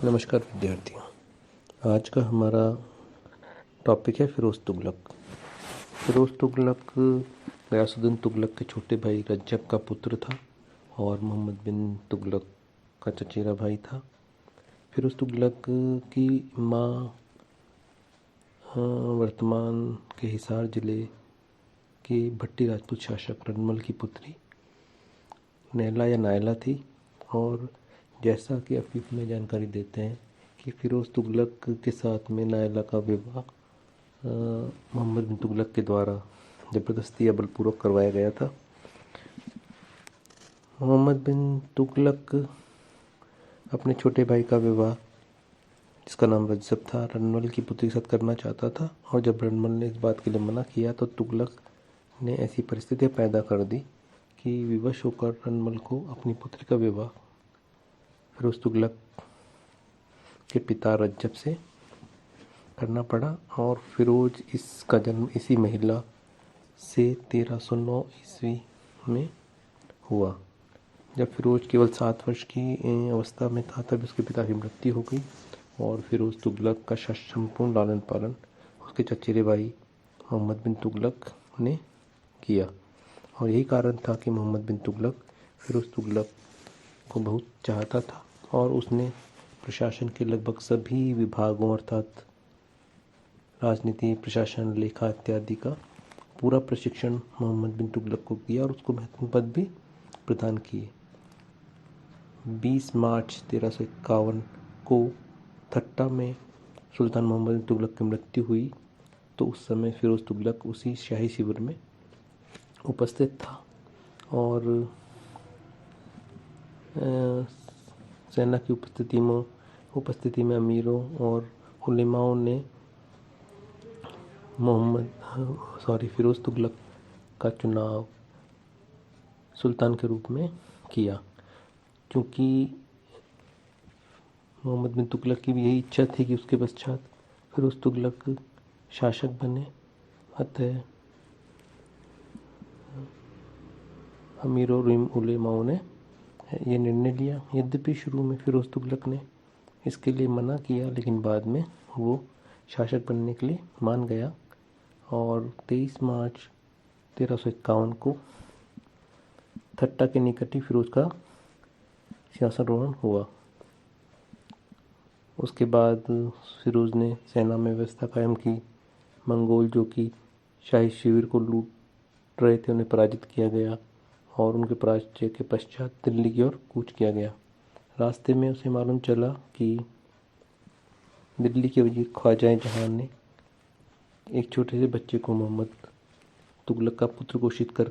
नमस्कार विद्यार्थियों। आज का हमारा टॉपिक है फिरोज़ तुगलक। फिरोज़ तुगलक गयासुद्दीन तुगलक के छोटे भाई रज्जब का पुत्र था और मोहम्मद बिन तुगलक का चचेरा भाई था। फिरोज़ तुगलक की माँ वर्तमान के हिसार ज़िले के भट्टी राजपूत शासक रनमल की पुत्री नैला या नायला थी। और जैसा कि अफीफ में जानकारी देते हैं कि फिरोज़ तुगलक के साथ में नायला का विवाह मोहम्मद बिन तुगलक के द्वारा ज़बरदस्ती या बलपूर्वक करवाया गया था। मोहम्मद बिन तुगलक अपने छोटे भाई का विवाह, जिसका नाम रज्जब था, रनमल की पुत्री के साथ करना चाहता था। और जब रनमल ने इस बात के लिए मना किया तो तुगलक ने ऐसी परिस्थितियाँ पैदा कर दी कि विवश होकर रनमल को अपनी पुत्री का विवाह फिरोज़ तुगलक के पिता रज्जब से करना पड़ा। और फिरोज इसका जन्म इसी महिला से 1309 ईस्वी में हुआ। जब फिरोज केवल 7 वर्ष की अवस्था में था तब उसके पिता की मृत्यु हो गई और फिरोज़ तुगलक का संपूर्ण लालन पालन उसके चचेरे भाई मोहम्मद बिन तुगलक ने किया। और यही कारण था कि मोहम्मद बिन तुगलक फिरोज़ तुगलक को बहुत चाहता था और उसने प्रशासन के लगभग सभी विभागों अर्थात राजनीति, प्रशासन, लेखा इत्यादि का पूरा प्रशिक्षण मोहम्मद बिन तुगलक को किया और उसको महत्वपूर्ण पद भी प्रदान किए। 20 मार्च 1351 को थट्टा में सुल्तान मोहम्मद बिन तुगलक की मृत्यु हुई तो उस समय फिरोज़ तुगलक उसी शाही शिविर में उपस्थित था और सेना की उपस्थिति में अमीरों और उलेमाओं ने फिरोज़ तुगलक का चुनाव सुल्तान के रूप में किया। क्योंकि मोहम्मद बिन तुगलक की भी यही इच्छा थी कि उसके पश्चात फिरोज़ तुगलक शासक बने, अतः अमीरों और उलेमाओं ने ये निर्णय लिया। यद्यपि शुरू में फिरोज़ तुगलक ने इसके लिए मना किया, लेकिन बाद में वो शासक बनने के लिए मान गया और 23 मार्च 1351 को थट्टा के निकट ही फिरोज का सिंहासनारोहण हुआ। उसके बाद फिरोज ने सेना में व्यवस्था कायम की। मंगोल जो कि शाही शिविर को लूट रहे थे उन्हें पराजित किया गया और उनके पराजय के पश्चात दिल्ली की ओर कूच किया गया। रास्ते में उसे मालूम चला कि दिल्ली के वजीर ख्वाजा जहां ने एक छोटे से बच्चे को मोहम्मद तुगलक का पुत्र घोषित कर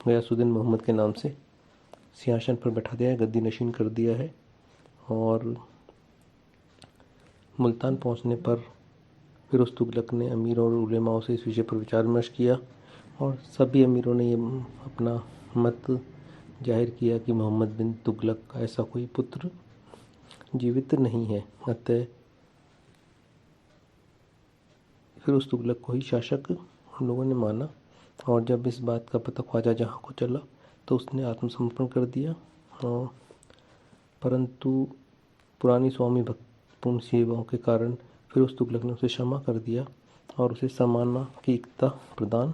गयासुद्दीन मोहम्मद के नाम से सिंहासन पर बैठा दिया है, गद्दी नशीन कर दिया है। और मुल्तान पहुंचने पर फिरोज़ तुगलक ने अमीरों और उलेमाओं से इस विषय पर विचार विमर्श किया और सभी अमीरों ने ये अपना मत जाहिर किया कि मोहम्मद बिन तुगलक का ऐसा कोई पुत्र जीवित नहीं है, अतः फिरोज़ तुगलक को ही शासक उन लोगों ने माना। और जब इस बात का पता ख्वाजा जहां को चला तो उसने आत्मसमर्पण कर दिया। और परंतु पुरानी स्वामी भक्तपूर्ण सेवाओं के कारण फिरोज़ तुगलक ने उसे क्षमा कर दिया और उसे समाना की एकता प्रदान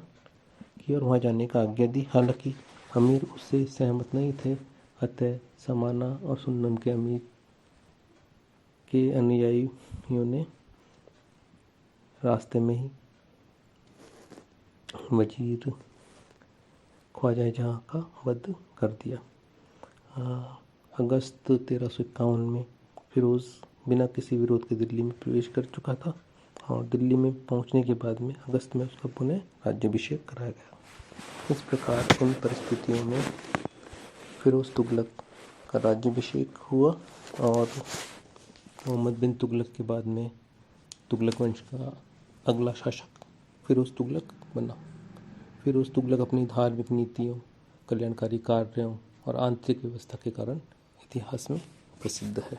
की और वहाँ जाने का आज्ञा दी। हालांकि अमीर उससे सहमत नहीं थे, अतः समाना और सुन्नम के अमीर के अनुयायियों ने रास्ते में ही वजीर ख्वाजा जहां का वध कर दिया। अगस्त 1351 में फिरोज़ बिना किसी विरोध के दिल्ली में प्रवेश कर चुका था और दिल्ली में पहुंचने के बाद में अगस्त में उसका पुनः राज्याभिषेक कराया गया। इस प्रकार इन परिस्थितियों में फिरोज़ तुगलक का राज्याभिषेक हुआ और मोहम्मद बिन तुगलक के बाद में तुगलक वंश का अगला शासक फिरोज़ तुगलक बना। फिरोज़ तुगलक अपनी धार्मिक नीतियों, कल्याणकारी कार्यों और आंतरिक व्यवस्था के कारण इतिहास में प्रसिद्ध है।